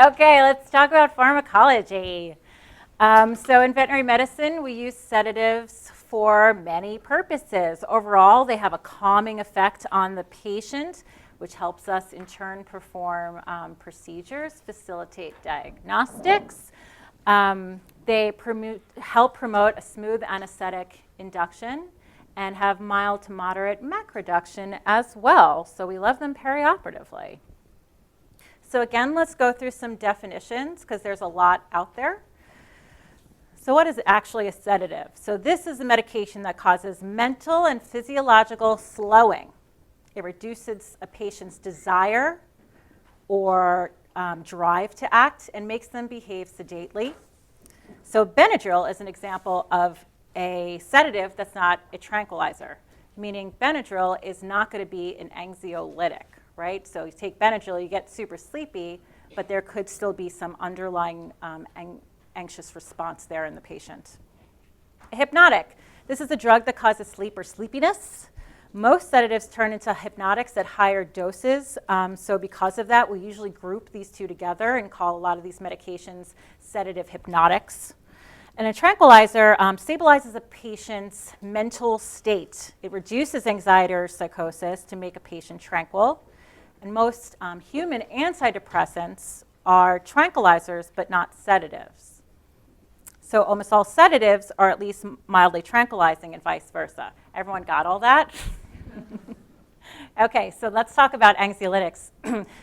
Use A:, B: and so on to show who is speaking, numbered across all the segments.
A: Okay, let's talk about pharmacology. So in veterinary medicine, we use sedatives for many purposes. Overall, they have a calming effect on the patient, which helps us in turn perform procedures, facilitate diagnostics. They help promote a smooth anesthetic induction and have mild to moderate MAC reduction as well. So we love them perioperatively. So again, let's go through some definitions because there's a lot out there. So what is actually a sedative? So this is a medication that causes mental and physiological slowing. It reduces a patient's desire or drive to act and makes them behave sedately. So Benadryl is an example of a sedative that's not a tranquilizer, meaning Benadryl is not going to be an anxiolytic, right? So you take Benadryl, you get super sleepy, but there could still be some underlying anxious response there in the patient. A hypnotic. This is a drug that causes sleep or sleepiness. Most sedatives turn into hypnotics at higher doses. So because of that, we usually group these two together and call a lot of these medications sedative hypnotics. And a tranquilizer stabilizes a patient's mental state. It reduces anxiety or psychosis to make a patient tranquil. And most human antidepressants are tranquilizers, but not sedatives. So almost all sedatives are at least mildly tranquilizing and vice versa. Everyone got all that? Okay, so let's talk about anxiolytics.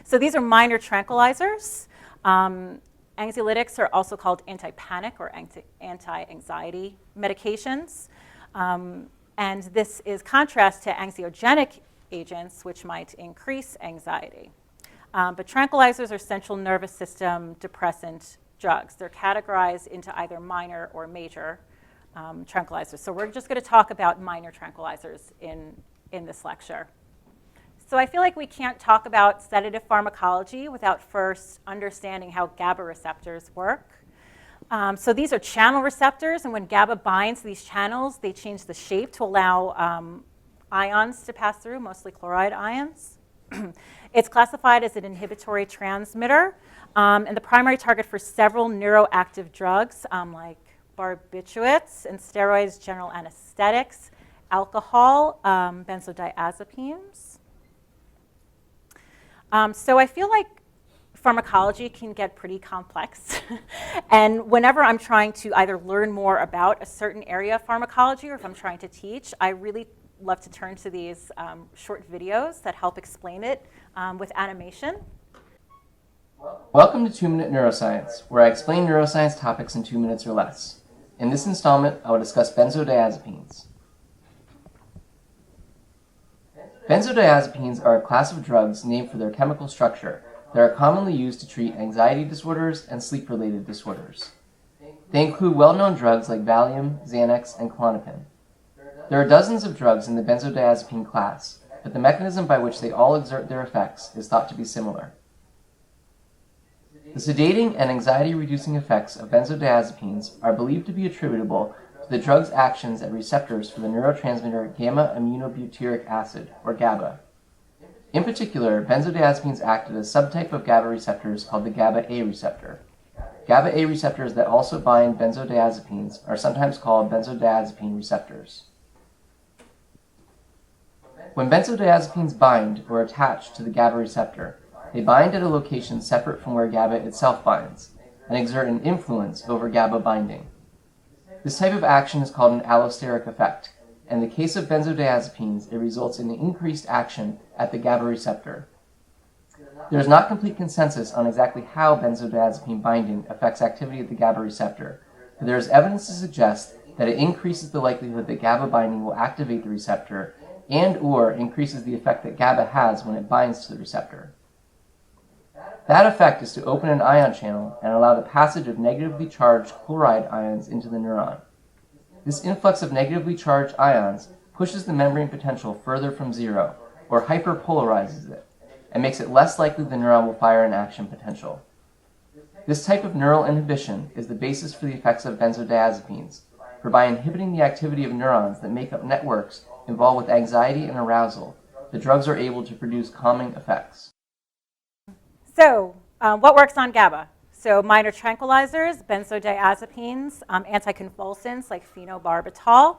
A: So these are minor tranquilizers. Anxiolytics are also called anti-panic or anti-anxiety medications. And this is contrast to anxiogenic agents, which might increase anxiety. But tranquilizers are central nervous system depressant drugs. They're categorized into either minor or major tranquilizers. So we're just going to talk about minor tranquilizers in this lecture. So I feel like we can't talk about sedative pharmacology without first understanding how GABA receptors work. So these are channel receptors, and when GABA binds these channels, they change the shape to allow ions to pass through, mostly chloride ions. It's classified as an inhibitory transmitter, and the primary target for several neuroactive drugs like barbiturates and steroids, general anesthetics, alcohol, benzodiazepines. So I feel like pharmacology can get pretty complex. And whenever I'm trying to either learn more about a certain area of pharmacology or if I'm trying to teach, I really love to turn to these short videos that help explain it with animation.
B: Welcome to 2-Minute Neuroscience, where I explain neuroscience topics in 2 minutes or less. In this installment, I will discuss benzodiazepines. Benzodiazepines are a class of drugs named for their chemical structure that are commonly used to treat anxiety disorders and sleep-related disorders. They include well-known drugs like Valium, Xanax, and Klonopin. There are dozens of drugs in the benzodiazepine class, but the mechanism by which they all exert their effects is thought to be similar. The sedating and anxiety-reducing effects of benzodiazepines are believed to be attributable to the drug's actions at receptors for the neurotransmitter gamma-aminobutyric acid, or GABA. In particular, benzodiazepines act at a subtype of GABA receptors called the GABA-A receptor. GABA-A receptors that also bind benzodiazepines are sometimes called benzodiazepine receptors. When benzodiazepines bind or attach to the GABA receptor, they bind at a location separate from where GABA itself binds, and exert an influence over GABA binding. This type of action is called an allosteric effect. In the case of benzodiazepines, it results in increased action at the GABA receptor. There is not complete consensus on exactly how benzodiazepine binding affects activity at the GABA receptor, but there is evidence to suggest that it increases the likelihood that GABA binding will activate the receptor and/or increases the effect that GABA has when it binds to the receptor. That effect is to open an ion channel and allow the passage of negatively charged chloride ions into the neuron. This influx of negatively charged ions pushes the membrane potential further from zero, or hyperpolarizes it, and makes it less likely the neuron will fire an action potential. This type of neural inhibition is the basis for the effects of benzodiazepines, for by inhibiting the activity of neurons that make up networks involved with anxiety and arousal, the drugs are able to produce calming effects.
A: So What works on GABA? So minor tranquilizers, benzodiazepines, anticonvulsants like phenobarbital,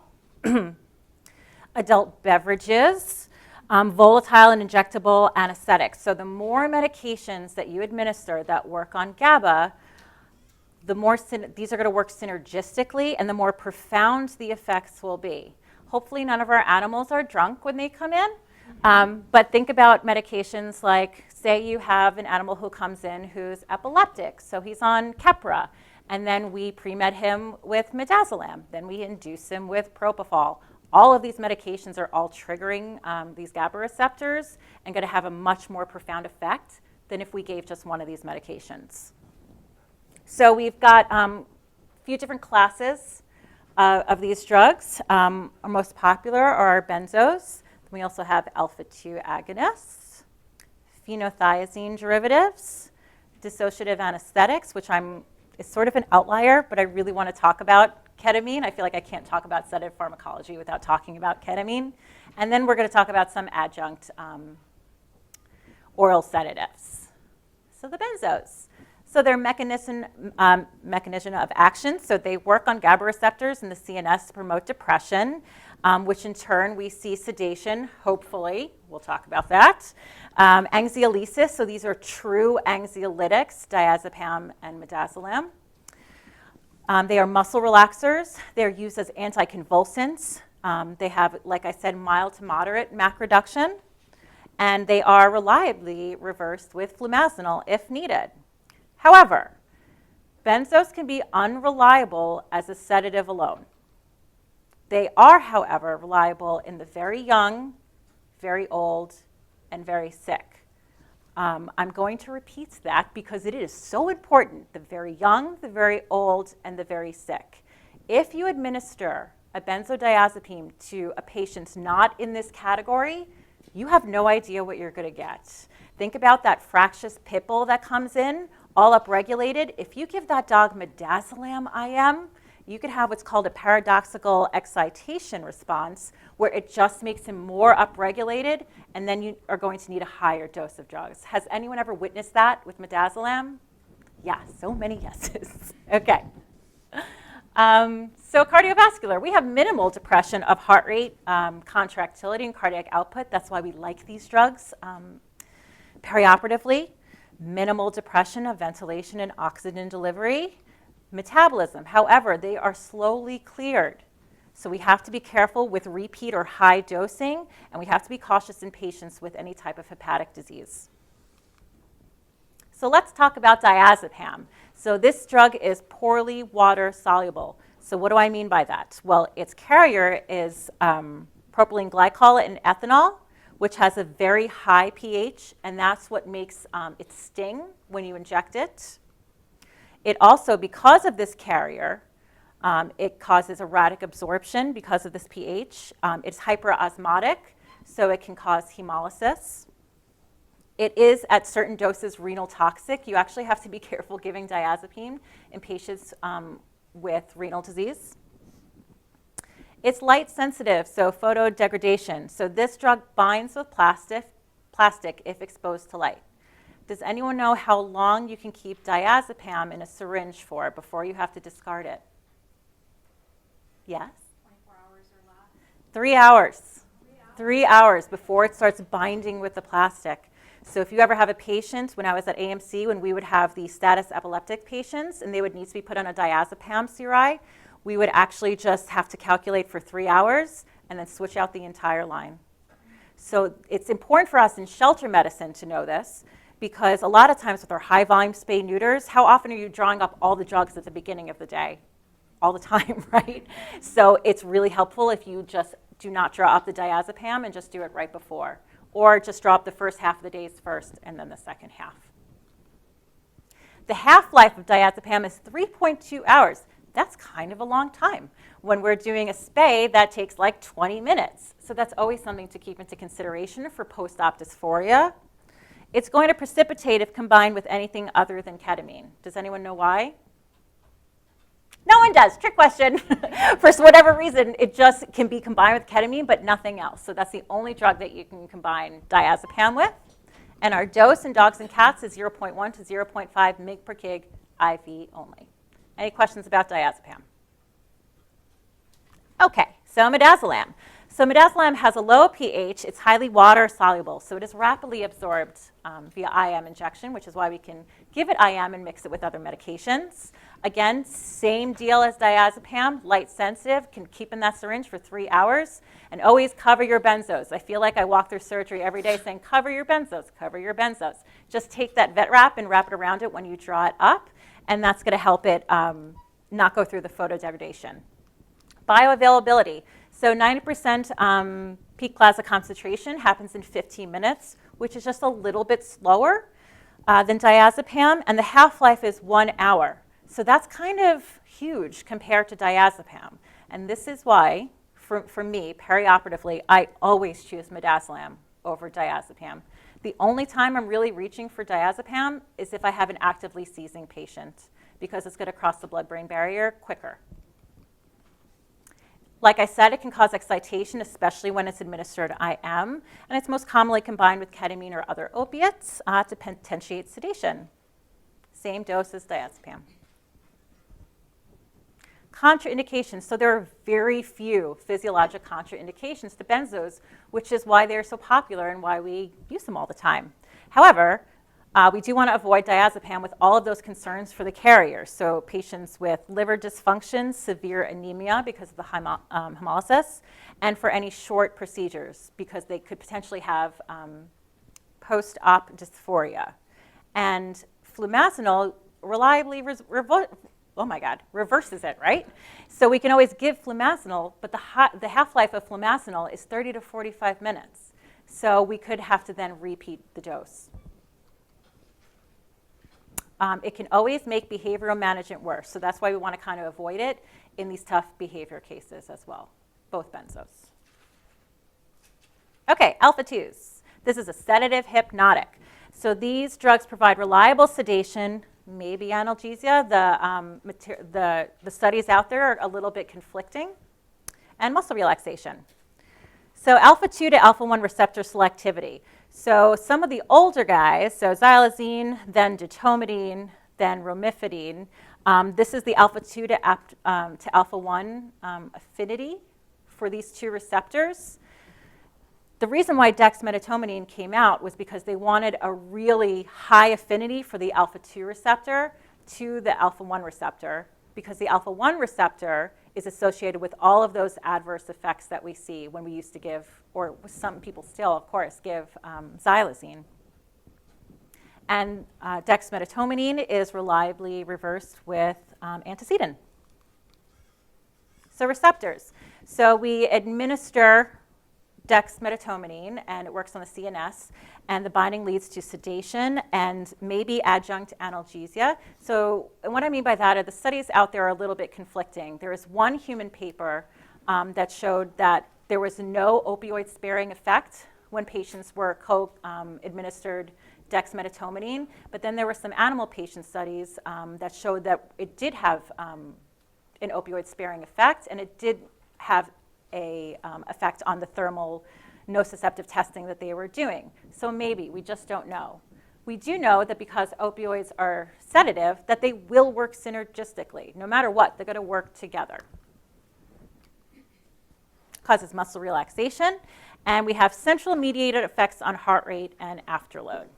A: adult beverages, volatile and injectable anesthetics. So the more medications that you administer that work on GABA, the more these are going to work synergistically, and the more profound the effects will be. Hopefully none of our animals are drunk when they come in, but think about medications like, say you have an animal who comes in who's epileptic, so he's on Keppra, and then we pre-med him with Midazolam, then we induce him with propofol. All of these medications are all triggering these GABA receptors and going to have a much more profound effect than if we gave just one of these medications. So we've got a few different classes of these drugs. Our most popular are benzos. We also have alpha-2 agonists, phenothiazine derivatives, dissociative anesthetics, which is sort of an outlier, but I really want to talk about ketamine. I feel like I can't talk about sedative pharmacology without talking about ketamine. And then we're going to talk about some adjunct oral sedatives. So the benzos. So their mechanism of action, so they work on GABA receptors in the CNS to promote depression, which in turn we see sedation, hopefully. We'll talk about that. Anxiolysis, so these are true anxiolytics, Diazepam and Midazolam. They are muscle relaxers. They're used as anticonvulsants. They have, like I said, mild to moderate MAC reduction, and they are reliably reversed with flumazenil if needed. However, benzos can be unreliable as a sedative alone. They are, however, reliable in the very young, very old, and very sick. I'm going to repeat that because it is so important, the very young, the very old, and the very sick. If you administer a benzodiazepine to a patient not in this category, you have no idea what you're going to get. Think about that fractious pit bull that comes in, all upregulated. If you give that dog Midazolam IM, you could have what's called a paradoxical excitation response, where it just makes him more upregulated, and then you are going to need a higher dose of drugs. Has anyone ever witnessed that with Midazolam? Yeah, so many yeses. Okay. So cardiovascular, we have minimal depression of heart rate, contractility, and cardiac output. That's why we like these drugs. Perioperatively, minimal depression of ventilation and oxygen delivery. Metabolism, however, they are slowly cleared. So we have to be careful with repeat or high dosing, and we have to be cautious in patients with any type of hepatic disease. So let's talk about diazepam. So this drug is poorly water soluble. So what do I mean by that? Well, its carrier is propylene glycol and ethanol, which has a very high pH, and that's what makes it sting when you inject it. It also, because of this carrier, it causes erratic absorption because of this pH. It's hyperosmotic, so it can cause hemolysis. It is, at certain doses, renal toxic. You actually have to be careful giving diazepam in patients with renal disease. It's light sensitive, so photodegradation. So this drug binds with plastic if exposed to light. Does anyone know how long you can keep diazepam in a syringe for before you have to discard it? Yes?
C: 24 hours or less.
A: 3 hours. 3 hours before it starts binding with the plastic. So if you ever have a patient, when I was at AMC, when we would have the status epileptic patients and they would need to be put on a diazepam serum, we would actually just have to calculate for 3 hours and then switch out the entire line. So it's important for us in shelter medicine to know this, because a lot of times with our high volume spay neuters, how often are you drawing up all the drugs at the beginning of the day? All the time, right? So it's really helpful if you just do not draw up the diazepam and just do it right before, or just draw up the first half of the days first and then the second half. The half-life of diazepam is 3.2 hours. That's kind of a long time. When we're doing a spay, that takes like 20 minutes. So that's always something to keep into consideration for post-op dysphoria. It's going to precipitate if combined with anything other than ketamine. Does anyone know why? No one does. Trick question. For whatever reason, it just can be combined with ketamine, but nothing else. So that's the only drug that you can combine diazepam with. And our dose in dogs and cats is 0.1 to 0.5 mg per kg IV only. Any questions about diazepam? Okay, so midazolam. So midazolam has a low pH. It's highly water soluble, so it is rapidly absorbed via IM injection, which is why we can give it IM and mix it with other medications. Again, same deal as diazepam, light sensitive, can keep in that syringe for 3 hours, and always cover your benzos. I feel like I walk through surgery every day saying, cover your benzos, cover your benzos. Just take that vet wrap and wrap it around it when you draw it up, and that's going to help it not go through the photodegradation. Bioavailability. So 90% peak plasma concentration happens in 15 minutes, which is just a little bit slower than diazepam, and the half-life is 1 hour. So that's kind of huge compared to diazepam. And this is why, for me, perioperatively, I always choose midazolam over diazepam. The only time I'm really reaching for diazepam is if I have an actively seizing patient, because it's going to cross the blood-brain barrier quicker. Like I said, it can cause excitation, especially when it's administered IM, and it's most commonly combined with ketamine or other opiates to potentiate sedation. Same dose as diazepam. Contraindications. So there are very few physiologic contraindications to benzos, which is why they're so popular and why we use them all the time. However, we do want to avoid diazepam with all of those concerns for the carrier. So patients with liver dysfunction, severe anemia because of the hemolysis, and for any short procedures because they could potentially have post-op dysphoria. And flumazenol reliably reverses it, right? So we can always give flumazenol, but the half-life of flumazenol is 30 to 45 minutes. So we could have to then repeat the dose. It can always make behavioral management worse, so that's why we want to kind of avoid it in these tough behavior cases as well, both benzos. Okay, alpha-2s. This is a sedative hypnotic. So these drugs provide reliable sedation, maybe analgesia. The studies out there are a little bit conflicting, and muscle relaxation. So alpha-2 to alpha-1 receptor selectivity. So some of the older guys, so xylazine, then ditomidine, then romifidine, this is the alpha-2 to alpha-1 affinity for these two receptors. The reason why dexmedetomidine came out was because they wanted a really high affinity for the alpha-2 receptor to the alpha-1 receptor, because the alpha-1 receptor is associated with all of those adverse effects that we see when we used to give, or some people still, of course, give xylazine. And dexmedetomidine is reliably reversed with antecedent. So receptors. So we administer dexmedetomidine, and it works on the CNS, and the binding leads to sedation and maybe adjunct analgesia. So and what I mean by that are the studies out there are a little bit conflicting. There is one human paper that showed that there was no opioid-sparing effect when patients were administered dexmedetomidine, but then there were some animal patient studies that showed that it did have an opioid-sparing effect, and it did have a effect on the thermal nociceptive testing that they were doing. So maybe, we just don't know. We do know that because opioids are sedative, that they will work synergistically. No matter what, they're going to work together. Causes muscle relaxation, and we have central mediated effects on heart rate and afterload.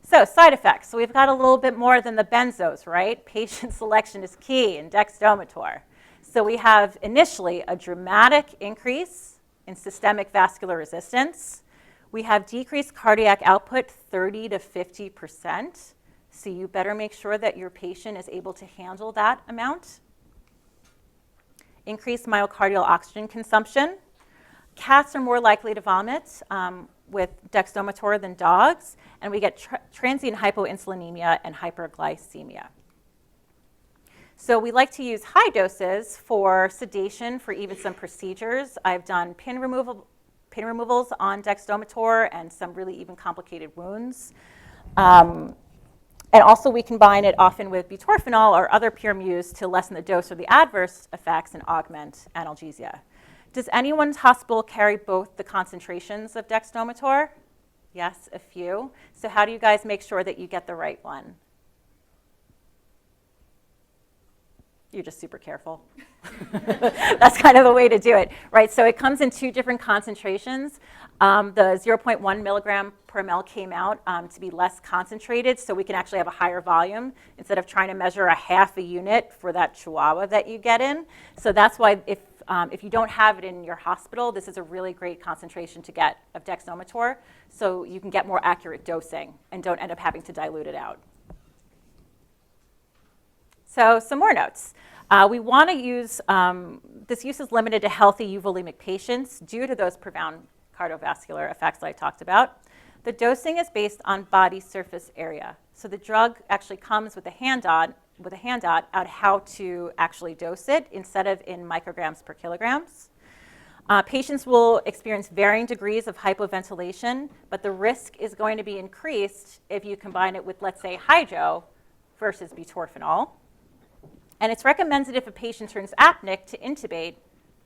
A: So side effects. So we've got a little bit more than the benzos, right? Patient selection is key in Dexdomitor. So we have initially a dramatic increase in systemic vascular resistance. We have decreased cardiac output 30 to 50%. So you better make sure that your patient is able to handle that amount. Increased myocardial oxygen consumption. Cats are more likely to vomit with Dexdomitor than dogs, and we get transient hypoinsulinemia and hyperglycemia. So we like to use high doses for sedation for even some procedures. I've done pin removals on Dexdomitor and some really even complicated wounds. And also we combine it often with butorphanol or other pure muse to lessen the dose or the adverse effects and augment analgesia. Does anyone's hospital carry both the concentrations of Dexdomitor? Yes, a few. So how do you guys make sure that you get the right one? You're just super careful. That's kind of the way to do it, right? So it comes in 2 different concentrations. The 0.1 milligram per ml came out to be less concentrated, so we can actually have a higher volume instead of trying to measure a half a unit for that chihuahua that you get in. So that's why if you don't have it in your hospital, this is a really great concentration to get of Dexdomitor, so you can get more accurate dosing and don't end up having to dilute it out. So some more notes. We want to use, this use is limited to healthy euvolemic patients due to those profound cardiovascular effects that I talked about. The dosing is based on body surface area. So the drug actually comes with a handout on how to actually dose it instead of in micrograms per kilograms. Patients will experience varying degrees of hypoventilation, but the risk is going to be increased if you combine it with, let's say, hydro versus butorphanol. And it's recommended if a patient turns apneic to intubate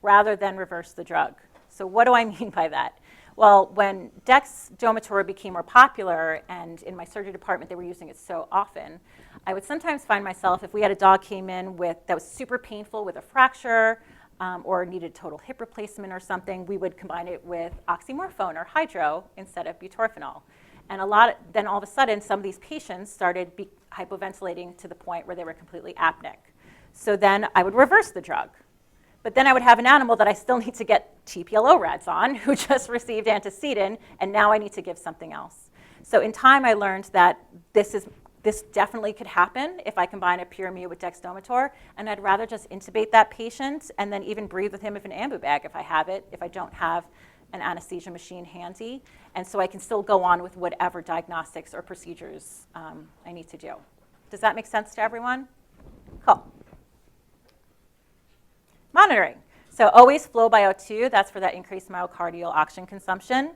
A: rather than reverse the drug. So what do I mean by that? Well, when Dexdomitor became more popular, and in my surgery department they were using it so often, I would sometimes find myself, if we had a dog came in that was super painful with a fracture or needed total hip replacement or something, we would combine it with oxymorphone or hydro instead of butorphanol. And then all of a sudden, some of these patients started hypoventilating to the point where they were completely apneic. So then I would reverse the drug. But then I would have an animal that I still need to get TPLO rats on who just received antecedent, and now I need to give something else. So in time, I learned that this definitely could happen if I combine a pure mu with Dexdomitor, and I'd rather just intubate that patient and then even breathe with him with an ambu bag if I have it, if I don't have an anesthesia machine handy, and so I can still go on with whatever diagnostics or procedures I need to do. Does that make sense to everyone? Cool. Monitoring. So always flow by O2, that's for that increased myocardial oxygen consumption.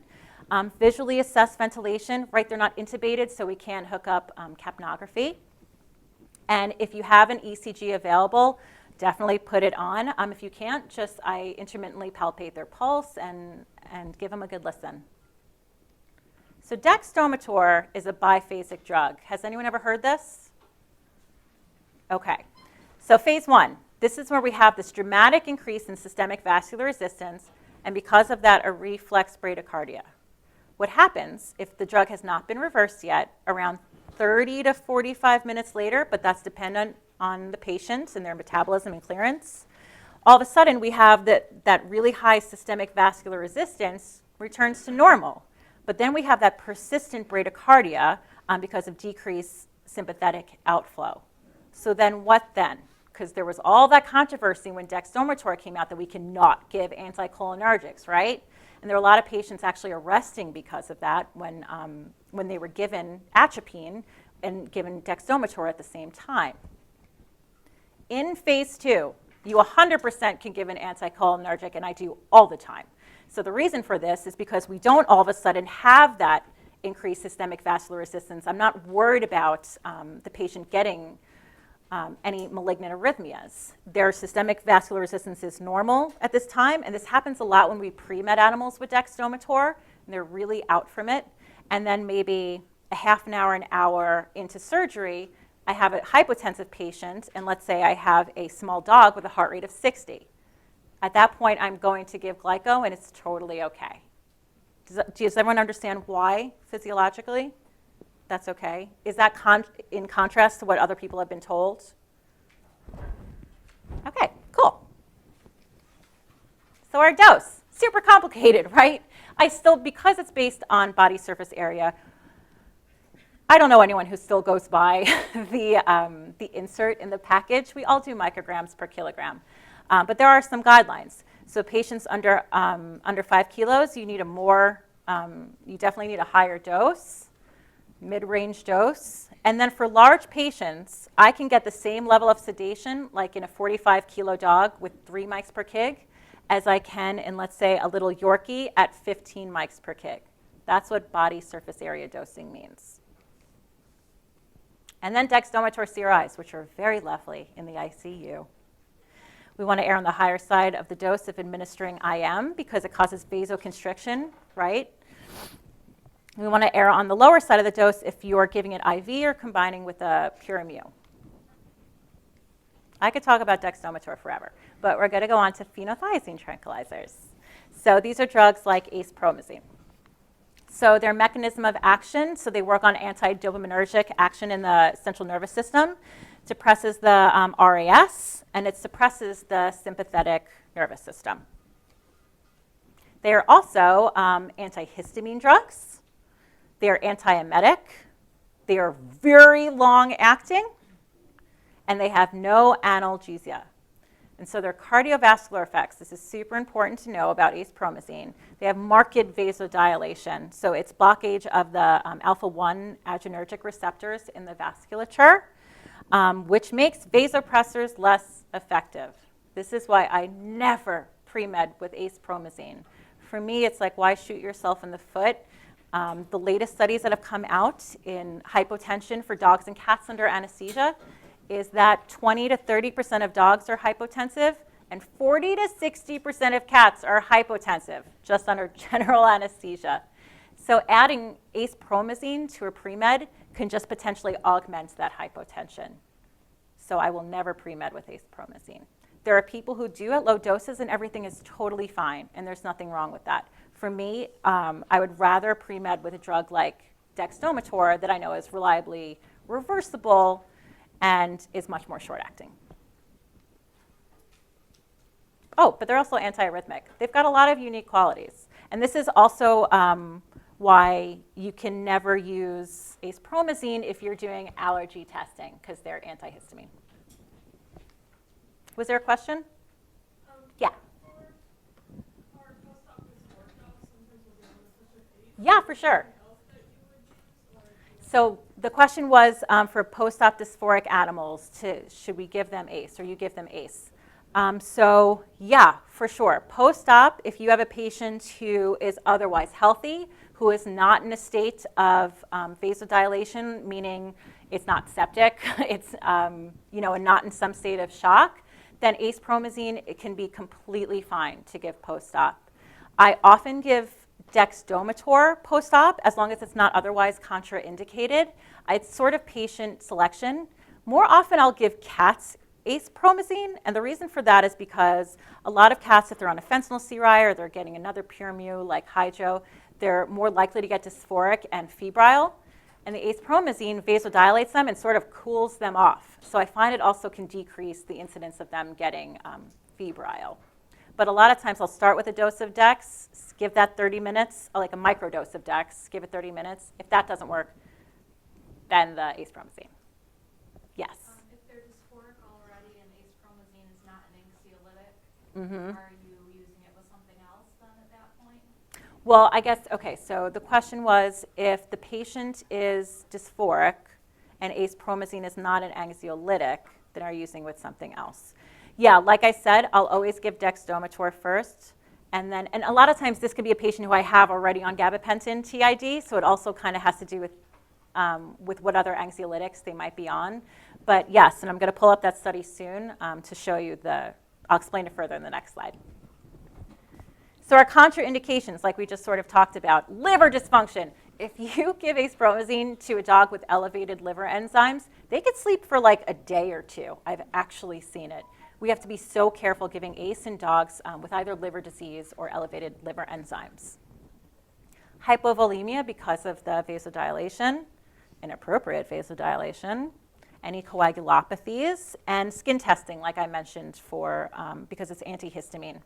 A: Visually assess ventilation, right, they're not intubated, so we can hook up capnography. And if you have an ECG available, definitely put it on. If you can't, I intermittently palpate their pulse and give them a good listen. So Dexdomitor is a biphasic drug. Has anyone ever heard this? Okay. So phase 1. This is where we have this dramatic increase in systemic vascular resistance, and because of that, a reflex bradycardia. What happens if the drug has not been reversed yet, around 30 to 45 minutes later, but that's dependent on the patient and their metabolism and clearance, all of a sudden we have that really high systemic vascular resistance returns to normal. But then we have that persistent bradycardia because of decreased sympathetic outflow. So then what then? Because there was all that controversy when Dexdomitor came out that we cannot give anticholinergics, right? And there were a lot of patients actually arresting because of that when they were given atropine and given Dexdomitor at the same time. In phase 2, you 100% can give an anticholinergic, and I do all the time. So the reason for this is because we don't all of a sudden have that increased systemic vascular resistance. I'm not worried about the patient getting any malignant arrhythmias. Their systemic vascular resistance is normal at this time, and this happens a lot when we pre-med animals with Dexdomitor, and they're really out from it. And then maybe a half an hour into surgery, I have a hypotensive patient, and let's say I have a small dog with a heart rate of 60. At that point, I'm going to give glyco, and it's totally okay. Does everyone understand why physiologically? That's okay. Is that in contrast to what other people have been told? Okay, cool. So our dose, super complicated, right? Because it's based on body surface area, I don't know anyone who still goes by the insert in the package. We all do micrograms per kilogram, but there are some guidelines. So patients under 5 kilos, you definitely need a higher dose. Mid-range dose. And then for large patients, I can get the same level of sedation, like in a 45-kilo dog with 3 mics per kg, as I can in, let's say, a little Yorkie at 15 mics per kg. That's what body surface area dosing means. And then Dexdomitor CRIs, which are very lovely in the ICU. We want to err on the higher side of the dose of administering IM because it causes vasoconstriction, right? We want to err on the lower side of the dose if you're giving it IV or combining with a pure mu. I could talk about Dexdomitor forever, but we're going to go on to Phenothiazine Tranquilizers. So these are drugs like Acepromazine. So their mechanism of action, so they work on anti-dopaminergic action in the central nervous system, depresses the RAS, and it suppresses the sympathetic nervous system. They are also antihistamine drugs. They are antiemetic. They are very long-acting, and they have no analgesia. And so their cardiovascular effects, this is super important to know about acepromazine. They have marked vasodilation. So it's blockage of the alpha-1 adrenergic receptors in the vasculature, which makes vasopressors less effective. This is why I never pre-med with acepromazine. For me, it's like, why shoot yourself in the foot? The latest studies that have come out in hypotension for dogs and cats under anesthesia is that 20 to 30% of dogs are hypotensive and 40 to 60% of cats are hypotensive just under general anesthesia. So adding acepromazine to a pre-med can just potentially augment that hypotension. So I will never pre-med with acepromazine. There are people who do at low doses and everything is totally fine and there's nothing wrong with that. For me, I would rather pre-med with a drug like Dexdomitor that I know is reliably reversible and is much more short-acting. Oh, but they're also antiarrhythmic. They've got a lot of unique qualities. And this is also why you can never use acepromazine if you're doing allergy testing, because they're antihistamine. Was there a question? Yeah. Yeah, for sure. So the question was for post-op dysphoric animals, should we give them ACE, or you give them ACE? So yeah, for sure. Post-op, if you have a patient who is otherwise healthy, who is not in a state of vasodilation, meaning it's not septic, it's and not in some state of shock, then acepromazine, it can be completely fine to give post-op. I often give Dexdomitor post-op, as long as it's not otherwise contraindicated. It's sort of patient selection. More often I'll give cats acepromazine, and the reason for that is because a lot of cats, if they're on a fentanyl or they're getting another pure mu like hydro, they're more likely to get dysphoric and febrile. And the acepromazine vasodilates them and sort of cools them off. So I find it also can decrease the incidence of them getting febrile. But a lot of times I'll start with a dose of Dex, give that 30 minutes, or like a microdose of Dex, give it 30 minutes. If that doesn't work, then the acepromazine. Yes?
C: If they're dysphoric already and acepromazine is not an anxiolytic, are you using it with something else then at that point?
A: Well, I guess, okay, so the question was if the patient is dysphoric and acepromazine is not an anxiolytic, then are you using with something else? Yeah, like I said, I'll always give Dexdomitor first. And a lot of times this could be a patient who I have already on gabapentin TID, so it also kind of has to do with what other anxiolytics they might be on. But yes, and I'm going to pull up that study soon to show you I'll explain it further in the next slide. So our contraindications, like we just sort of talked about, liver dysfunction. If you give acepromazine to a dog with elevated liver enzymes, they could sleep for like a day or two. I've actually seen it. We have to be so careful giving ACE in dogs with either liver disease or elevated liver enzymes. Hypovolemia because of the vasodilation, inappropriate vasodilation, any coagulopathies, and skin testing, like I mentioned, because it's antihistamine,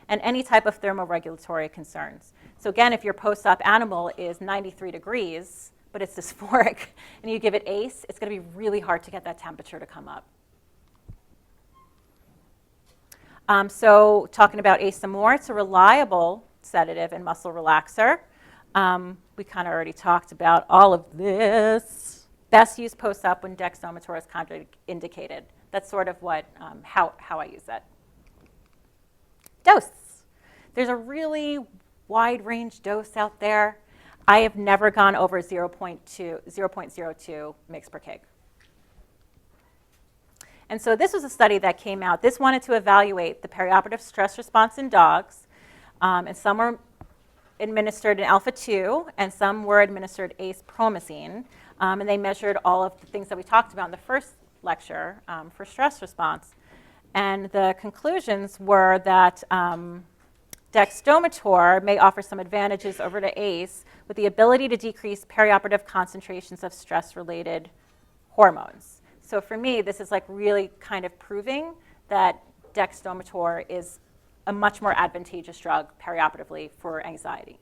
A: and any type of thermoregulatory concerns. So again, if your post-op animal is 93 degrees, but it's dysphoric, and you give it ACE, it's going to be really hard to get that temperature to come up. So talking about ACE some more, it's a reliable sedative and muscle relaxer. We kind of already talked about all of this. Best used post-op when Dexdomitor is contraindicated. That's sort of how I use it. Dose. There's a really wide range dose out there. I have never gone over 0.02 mg per kg. And so this was a study that came out. This wanted to evaluate the perioperative stress response in dogs. And some were administered an alpha-2, and some were administered Acepromazine. And they measured all of the things that we talked about in the first lecture for stress response. And the conclusions were that Dexdomitor may offer some advantages over to ACE with the ability to decrease perioperative concentrations of stress-related hormones. So for me, this is like really kind of proving that Dexdomitor is a much more advantageous drug perioperatively for anxiety.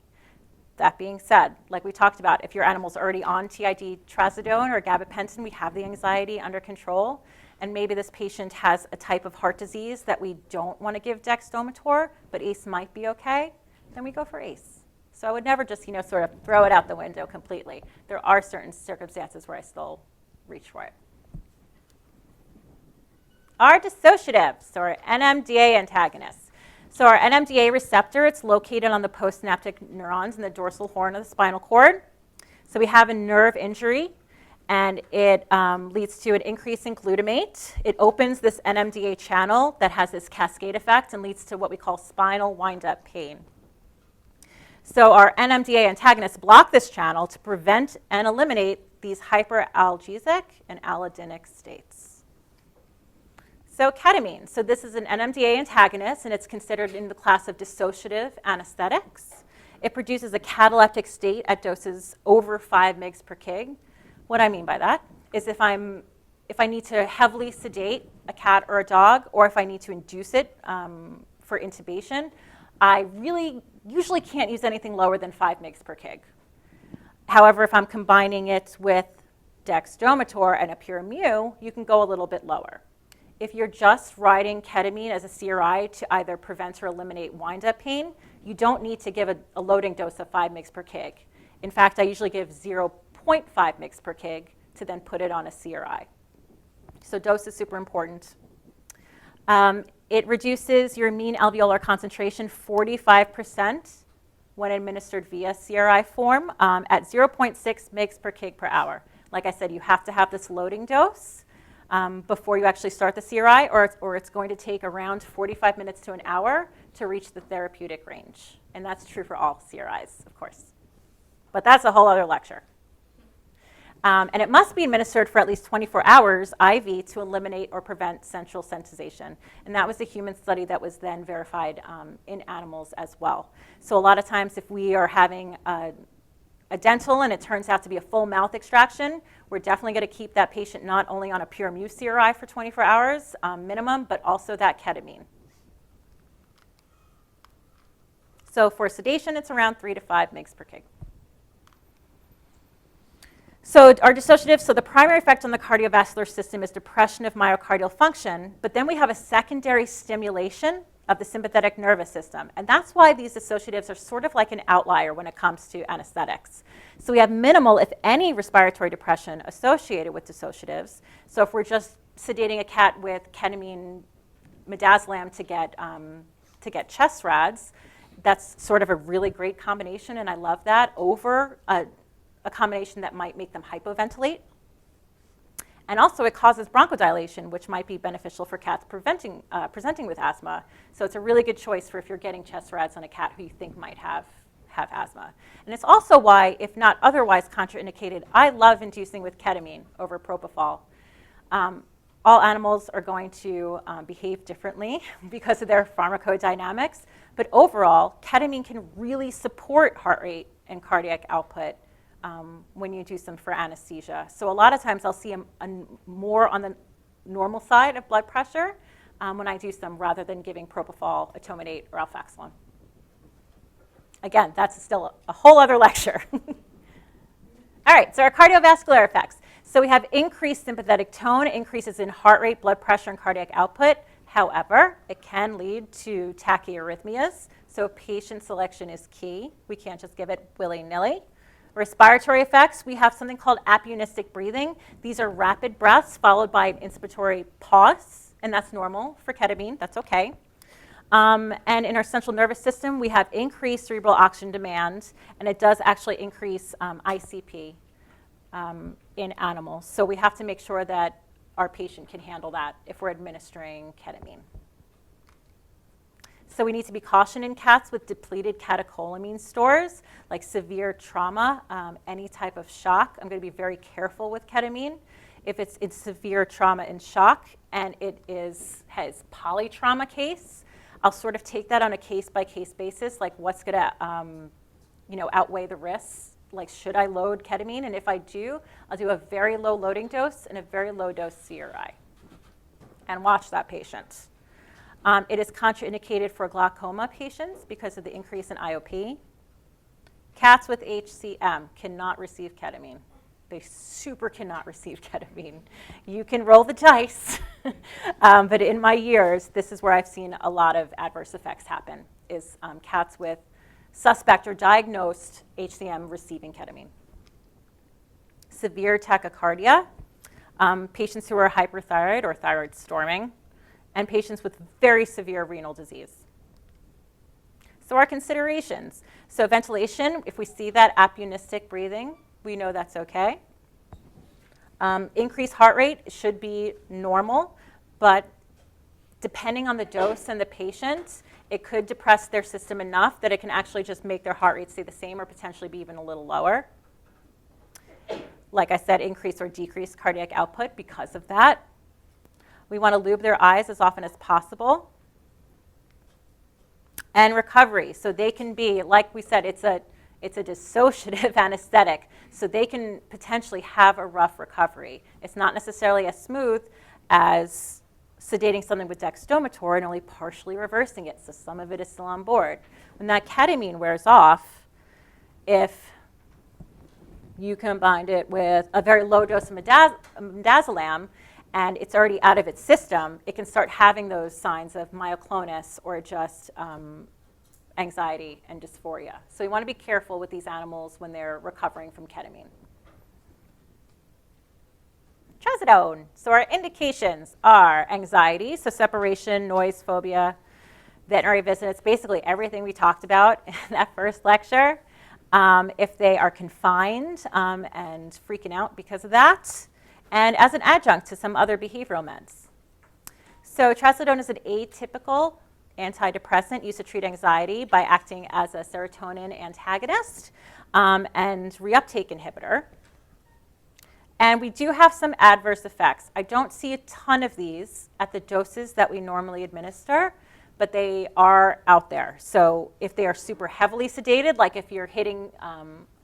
A: That being said, like we talked about, if your animal's already on TID trazodone or gabapentin, we have the anxiety under control. And maybe this patient has a type of heart disease that we don't want to give Dexdomitor, but ACE might be okay, then we go for ACE. So I would never just, sort of throw it out the window completely. There are certain circumstances where I still reach for it. Our dissociatives, or NMDA antagonists. So our NMDA receptor, it's located on the postsynaptic neurons in the dorsal horn of the spinal cord. So we have a nerve injury, and it leads to an increase in glutamate. It opens this NMDA channel that has this cascade effect and leads to what we call spinal wind-up pain. So our NMDA antagonists block this channel to prevent and eliminate these hyperalgesic and allodynic states. So ketamine. So this is an NMDA antagonist, and it's considered in the class of dissociative anesthetics. It produces a cataleptic state at doses over 5 mg per kg. What I mean by that is if I need to heavily sedate a cat or a dog, or if I need to induce it for intubation, I really usually can't use anything lower than 5 mg per kg. However, if I'm combining it with Dexdomitor and a pure mu, you can go a little bit lower. If you're just writing ketamine as a CRI to either prevent or eliminate wind-up pain, you don't need to give a loading dose of 5 mg per kg. In fact, I usually give 0.5 mg per kg to then put it on a CRI. So dose is super important. It reduces your mean alveolar concentration 45% when administered via CRI form at 0.6 mg per kg per hour. Like I said, you have to have this loading dose before you actually start the CRI, or it's going to take around 45 minutes to an hour to reach the therapeutic range. And that's true for all CRIs, of course. But that's a whole other lecture. And it must be administered for at least 24 hours IV to eliminate or prevent central sensitization. And that was a human study that was then verified in animals as well. So a lot of times if we are having a dental and it turns out to be a full mouth extraction, we're definitely going to keep that patient not only on a pure mu CRI for 24 hours minimum, but also that ketamine. So for sedation, it's around 3 to 5 mg per kg. So our dissociatives, so the primary effect on the cardiovascular system is depression of myocardial function, but then we have a secondary stimulation of the sympathetic nervous system. And that's why these dissociatives are sort of like an outlier when it comes to anesthetics. So we have minimal, if any, respiratory depression associated with dissociatives. So if we're just sedating a cat with ketamine, midazolam to get chest rads, that's sort of a really great combination, and I love that, over a combination that might make them hypoventilate. And also it causes bronchodilation, which might be beneficial for cats presenting with asthma. So it's a really good choice for if you're getting chest rads on a cat who you think might have asthma. And it's also why, if not otherwise contraindicated, I love inducing with ketamine over propofol. All animals are going to behave differently because of their pharmacodynamics, but overall, ketamine can really support heart rate and cardiac output when you do some for anesthesia. So a lot of times I'll see more on the normal side of blood pressure when I do some rather than giving propofol, atomitate, or alfaxalone. Again, that's still a whole other lecture. All right, so our cardiovascular effects. So we have increased sympathetic tone, increases in heart rate, blood pressure, and cardiac output. However, it can lead to tachyarrhythmias, so patient selection is key. We can't just give it willy-nilly. Respiratory effects, we have something called apneistic breathing. These are rapid breaths followed by an inspiratory pause, and that's normal for ketamine. That's okay. And in our central nervous system, we have increased cerebral oxygen demand, and it does actually increase ICP in animals. So we have to make sure that our patient can handle that if we're administering ketamine. So we need to be cautioned in cats with depleted catecholamine stores, like severe trauma, any type of shock. I'm going to be very careful with ketamine. If it's severe trauma and shock and it has polytrauma case, I'll sort of take that on a case-by-case basis, like what's going to outweigh the risks. Like, should I load ketamine? And if I do, I'll do a very low loading dose and a very low dose CRI and watch that patient. It is contraindicated for glaucoma patients because of the increase in IOP. Cats with HCM cannot receive ketamine. They super cannot receive ketamine. You can roll the dice, but in my years, this is where I've seen a lot of adverse effects happen, is cats with suspect or diagnosed HCM receiving ketamine. Severe tachycardia, patients who are hyperthyroid or thyroid storming, and patients with very severe renal disease. So our considerations. So ventilation, if we see that apneistic breathing, we know that's okay. Increased heart rate should be normal, but depending on the dose and the patient, it could depress their system enough that it can actually just make their heart rate stay the same or potentially be even a little lower. Like I said, increase or decrease cardiac output because of that. We want to lube their eyes as often as possible. And recovery, so they can be, like we said, it's a dissociative anesthetic, so they can potentially have a rough recovery. It's not necessarily as smooth as sedating something with Dexdomitor and only partially reversing it, so some of it is still on board. When that ketamine wears off, if you combined it with a very low dose of Midazolam and it's already out of its system, it can start having those signs of myoclonus or just anxiety and dysphoria. So you want to be careful with these animals when they're recovering from ketamine. Trazodone. So our indications are anxiety, so separation, noise, phobia, veterinary visits, basically everything we talked about in that first lecture. If they are confined and freaking out because of that, and as an adjunct to some other behavioral meds. So trazodone is an atypical antidepressant used to treat anxiety by acting as a serotonin antagonist and reuptake inhibitor. And we do have some adverse effects. I don't see a ton of these at the doses that we normally administer, but they are out there. So if they are super heavily sedated, like if you're hitting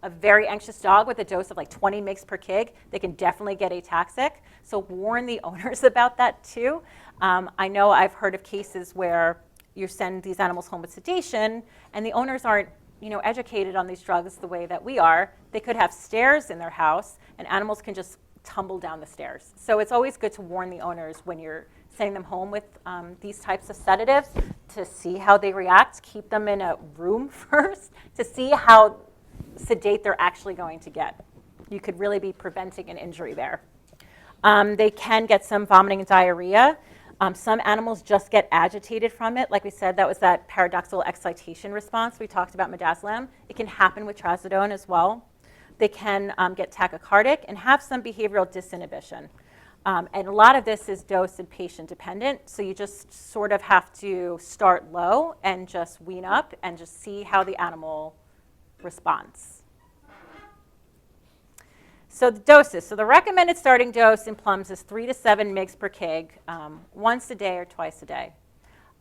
A: a very anxious dog with a dose of like 20 mg per kg, they can definitely get ataxic. So warn the owners about that too. I know I've heard of cases where you send these animals home with sedation and the owners aren't educated on these drugs the way that we are. They could have stairs in their house and animals can just tumble down the stairs. So it's always good to warn the owners when you're sending them home with these types of sedatives to see how they react. Keep them in a room first to see how sedate they're actually going to get. You could really be preventing an injury there. They can get some vomiting and diarrhea. Some animals just get agitated from it. Like we said, that was that paradoxical excitation response we talked about Midazolam. It can happen with trazodone as well. They can get tachycardic and have some behavioral disinhibition. And a lot of this is dose and patient dependent, so you just sort of have to start low and just wean up and just see how the animal responds. So the doses. So the recommended starting dose in plums is 3 to 7 mg per kg, once a day or twice a day.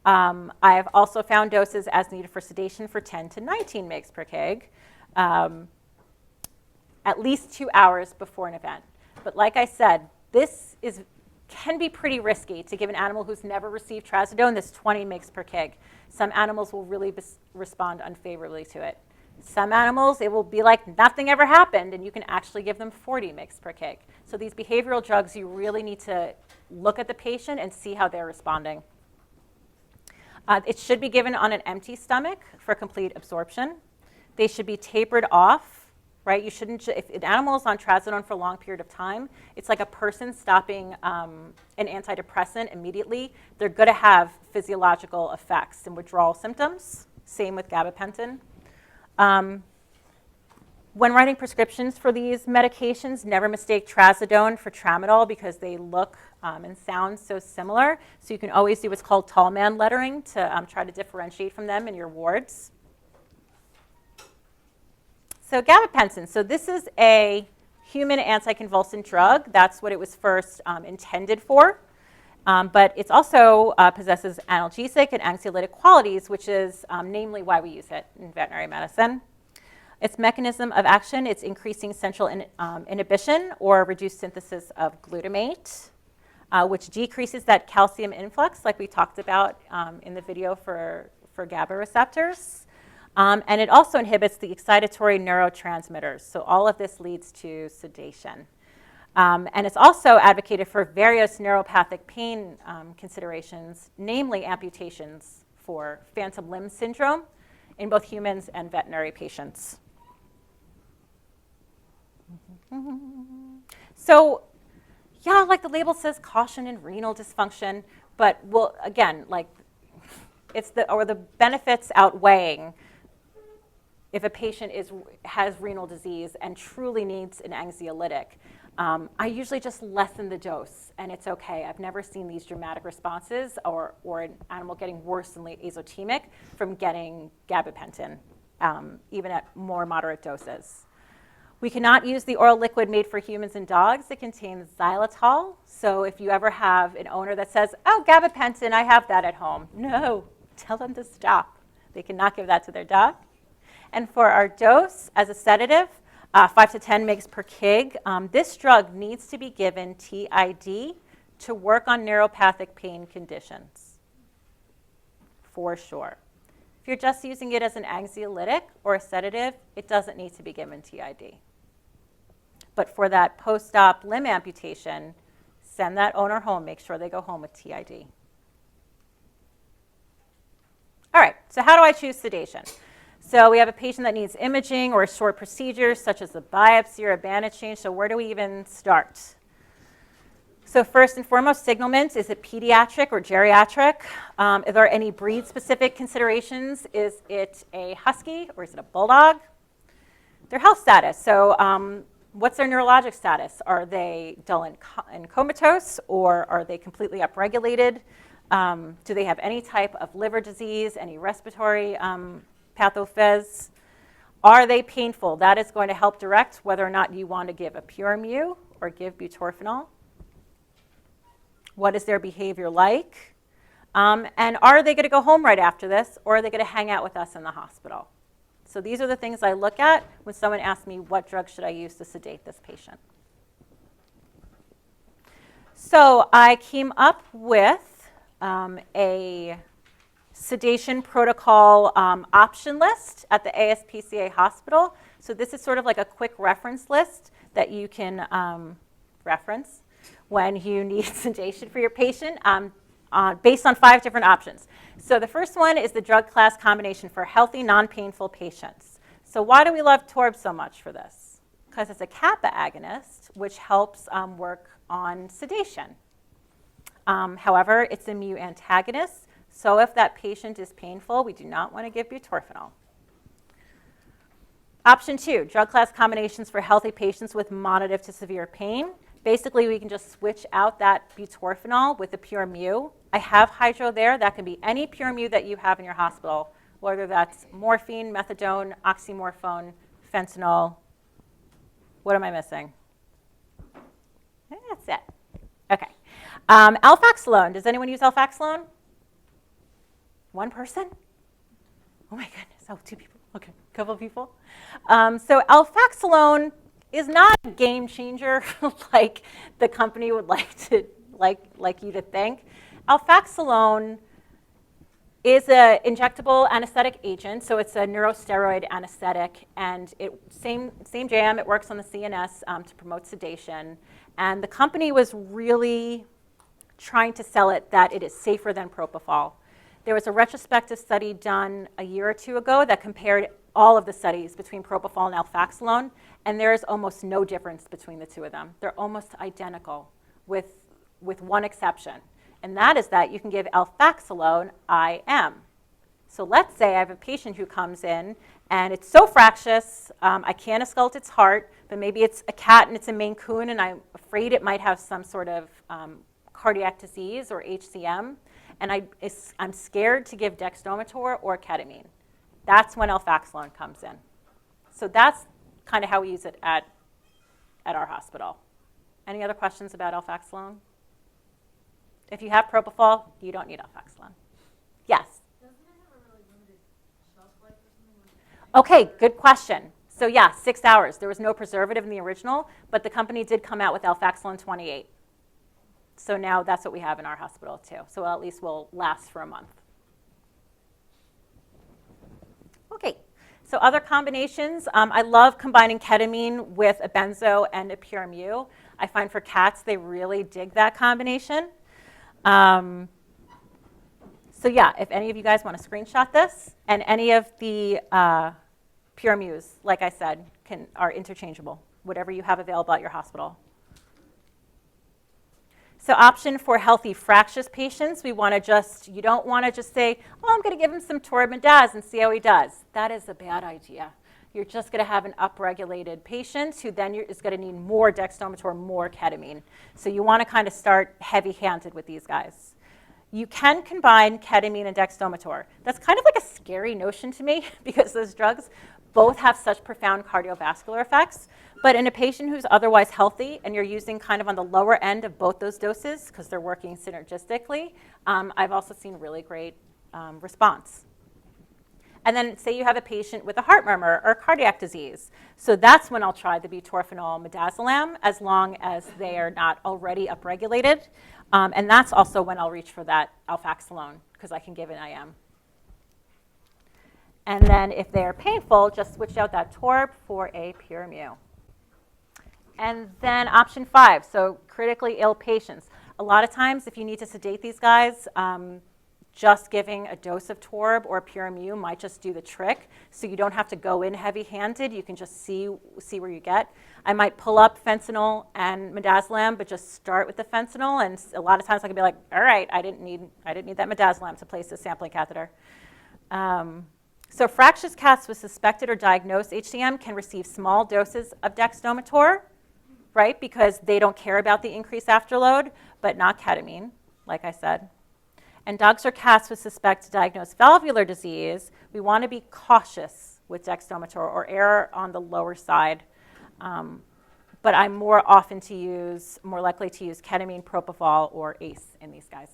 A: I have also found doses as needed for sedation for 10 to 19 mg per kg, at least 2 hours before an event. But like I said, this can be pretty risky to give an animal who's never received trazodone this 20 mg per kg. Some animals will really respond unfavorably to it. Some animals, it will be like nothing ever happened, and you can actually give them 40 mg per kg. So these behavioral drugs, you really need to look at the patient and see how they're responding. It should be given on an empty stomach for complete absorption. They should be tapered off, right? You shouldn't, if an animal is on trazodone for a long period of time, it's like a person stopping an antidepressant immediately. They're going to have physiological effects and withdrawal symptoms. Same with gabapentin. When writing prescriptions for these medications, never mistake trazodone for tramadol because they look and sound so similar. So you can always do what's called tall man lettering to try to differentiate from them in your wards. So gabapentin. So this is a human anticonvulsant drug. That's what it was first intended for. But it also possesses analgesic and anxiolytic qualities, which is namely why we use it in veterinary medicine. Its mechanism of action, it's increasing central inhibition or reduced synthesis of glutamate, which decreases that calcium influx like we talked about in the video for GABA receptors. And it also inhibits the excitatory neurotransmitters. So all of this leads to sedation. And it's also advocated for various neuropathic pain considerations, namely amputations for phantom limb syndrome in both humans and veterinary patients. So, yeah, like the label says, caution in renal dysfunction, but again, like it's the benefits outweighing if a patient has renal disease and truly needs an anxiolytic. I usually just lessen the dose, and it's okay. I've never seen these dramatic responses or an animal getting worseningly azotemic from getting gabapentin, even at more moderate doses. We cannot use the oral liquid made for humans and dogs. It contains xylitol. So if you ever have an owner that says, oh, gabapentin, I have that at home. No, tell them to stop. They cannot give that to their dog. And for our dose as a sedative, 5 to 10 mg per kg, this drug needs to be given TID to work on neuropathic pain conditions, for sure. If you're just using it as an anxiolytic or a sedative, it doesn't need to be given TID. But for that post-op limb amputation, send that owner home. Make sure they go home with TID. All right, so how do I choose sedation? So we have a patient that needs imaging or short procedures such as a biopsy or a bandage change. So where do we even start? So first and foremost, signalment. Is it pediatric or geriatric? Are there any breed-specific considerations? Is it a husky or is it a bulldog? Their health status. So what's their neurologic status? Are they dull and comatose, or are they completely upregulated? Do they have any type of liver disease, any respiratory pathophys? Are they painful? That is going to help direct whether or not you want to give a pure mu or give butorphanol. What is their behavior like? And are they going to go home right after this, or are they going to hang out with us in the hospital? So these are the things I look at when someone asks me, what drug should I use to sedate this patient? So I came up with a sedation protocol option list at the ASPCA hospital. So this is sort of like a quick reference list that you can reference when you need sedation for your patient based on 5 different options. So the first one is the drug class combination for healthy, non-painful patients. So why do we love Torb so much for this? Because it's a kappa agonist, which helps work on sedation. However, it's a mu antagonist. So if that patient is painful, we do not want to give butorphanol. Option 2, drug class combinations for healthy patients with moderate to severe pain. Basically, we can just switch out that butorphanol with a pure mu. I have hydro there. That can be any pure mu that you have in your hospital, whether that's morphine, methadone, oxymorphone, fentanyl. What am I missing? That's it. Okay. Alfaxolone. Does anyone use alfaxolone? One person? Oh my goodness. Oh, 2 people. Okay, a couple of people. So alfaxolone is not a game changer like the company would like you to think. Alfaxolone is an injectable anesthetic agent, so it's a neurosteroid anesthetic, and same jam. It works on the CNS to promote sedation, and the company was really trying to sell it that it is safer than propofol. There was a retrospective study done a year or 2 ago that compared all of the studies between propofol and alfaxolone, and there is almost no difference between the 2 of them. They're almost identical with one exception, and that is that you can give alfaxolone IM. So let's say I have a patient who comes in And it's so fractious, I can't esculpt its heart, but maybe it's a cat and it's a Maine Coon, and I'm afraid it might have some sort of cardiac disease or HCM, and I'm scared to give Dexdomitor or ketamine. That's when alfaxalone comes in. So that's kind of how we use it at our hospital. Any other questions about alfaxalone? If you have propofol, you don't need alfaxalone. Yes?
C: Doesn't it have a really limited shelf life or something?
A: Okay, good question. So yeah, 6 hours. There was no preservative in the original, but the company did come out with alfaxalone 28. So now that's what we have in our hospital too. So at least will last for a month. Okay, so other combinations. I love combining ketamine with a benzo and a pure mu. I find for cats, they really dig that combination. So yeah, if any of you guys want to screenshot this, and any of the pure mus, like I said, are interchangeable, whatever you have available at your hospital. So option for healthy fractious patients, you don't want to just say, oh, I'm going to give him some Torbidaz and see how he does. That is a bad idea. You're just going to have an upregulated patient who then is going to need more Dexdomitor, more ketamine. So you want to kind of start heavy-handed with these guys. You can combine ketamine and Dexdomitor. That's kind of like a scary notion to me because those drugs both have such profound cardiovascular effects. But in a patient who's otherwise healthy and you're using kind of on the lower end of both those doses because they're working synergistically, I've also seen really great response. And then say you have a patient with a heart murmur or cardiac disease. So that's when I'll try the butorphanol midazolam as long as they are not already upregulated. And that's also when I'll reach for that alfaxalone because I can give an IM. And then if they're painful, just switch out that torb for a pure mu. And then option 5, so critically ill patients. A lot of times if you need to sedate these guys, just giving a dose of torb or pure mu might just do the trick. So you don't have to go in heavy-handed. You can just see where you get. I might pull up fentanyl and midazolam, but just start with the fentanyl. And a lot of times I can be like, all right, I didn't need that midazolam to place the sampling catheter. So fractious cats with suspected or diagnosed HCM can receive small doses of Dexdomitor, right? Because they don't care about the increased afterload, but not ketamine, like I said. And dogs or cats with suspected diagnosed valvular disease, we want to be cautious with Dexdomitor or err on the lower side. But I'm more likely to use ketamine, propofol, or ACE in these guys.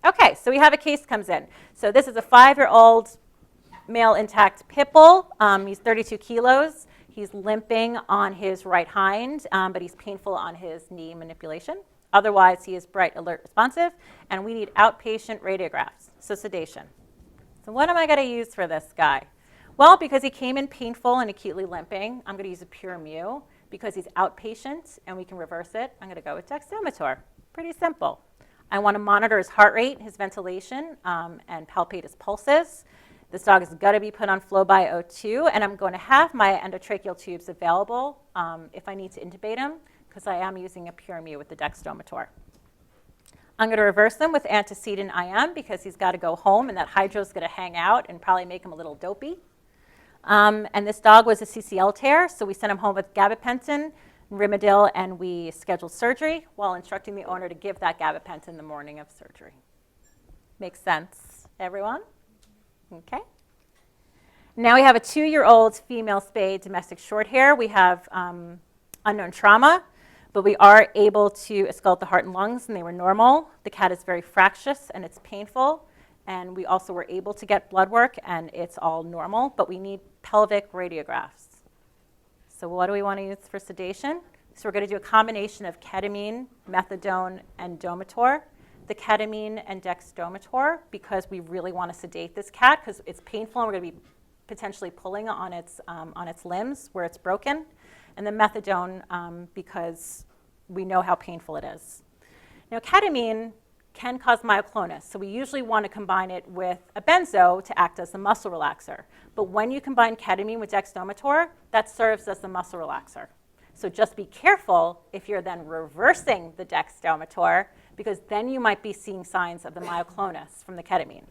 A: Okay, so we have a case comes in. So this is a 5-year-old male intact pit bull. He's 32 kilos. He's limping on his right hind, but he's painful on his knee manipulation. Otherwise, he is bright, alert, responsive, and we need outpatient radiographs, so sedation. So what am I going to use for this guy? Well, because he came in painful and acutely limping, I'm going to use a pure mu. Because he's outpatient and we can reverse it, I'm going to go with Dexdomitor. Pretty simple. I want to monitor his heart rate, his ventilation, and palpate his pulses. This dog is going to be put on flow by O2, and I'm going to have my endotracheal tubes available if I need to intubate him, because I am using a pure mu with the Dexdomitor. I'm going to reverse him with antecedent IM because he's got to go home, and that hydro is going to hang out and probably make him a little dopey. And this dog was a CCL tear, so we sent him home with gabapentin, Rimadyl, and we scheduled surgery while instructing the owner to give that gabapentin the morning of surgery. Makes sense, everyone? Okay. Now we have a 2-year-old female spayed domestic short hair. We have unknown trauma, but we are able to auscultate the heart and lungs, and they were normal. The cat is very fractious, and it's painful. And we also were able to get blood work, and it's all normal, but we need pelvic radiographs. So what do we want to use for sedation? So we're going to do a combination of ketamine, methadone, and Domitor. The ketamine and Dexdomitor because we really want to sedate this cat because it's painful and we're going to be potentially pulling on its limbs where it's broken. And the methadone because we know how painful it is. Now ketamine can cause myoclonus, so we usually want to combine it with a benzo to act as a muscle relaxer. But when you combine ketamine with Dexdomitor, that serves as a muscle relaxer. So just be careful if you're then reversing the Dexdomitor, because then you might be seeing signs of the myoclonus from the ketamine.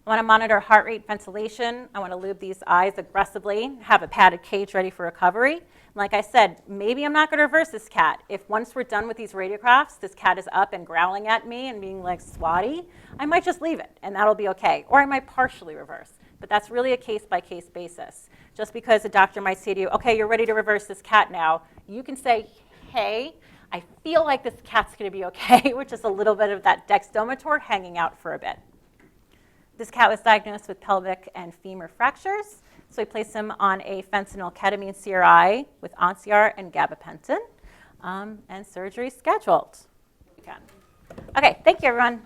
A: I want to monitor heart rate, ventilation. I want to lube these eyes aggressively, have a padded cage ready for recovery. Like I said, maybe I'm not going to reverse this cat. If once we're done with these radiographs, this cat is up and growling at me and being like swatty, I might just leave it and that'll be okay. Or I might partially reverse. But that's really a case-by-case basis. Just because a doctor might say to you, okay, you're ready to reverse this cat now, you can say, hey, I feel like this cat's going to be okay, with just a little bit of that Dexdomitor hanging out for a bit. This cat was diagnosed with pelvic and femur fractures, so we placed him on a fentanyl-ketamine CRI with Onciar and gabapentin, and surgery scheduled. Okay, thank you, everyone.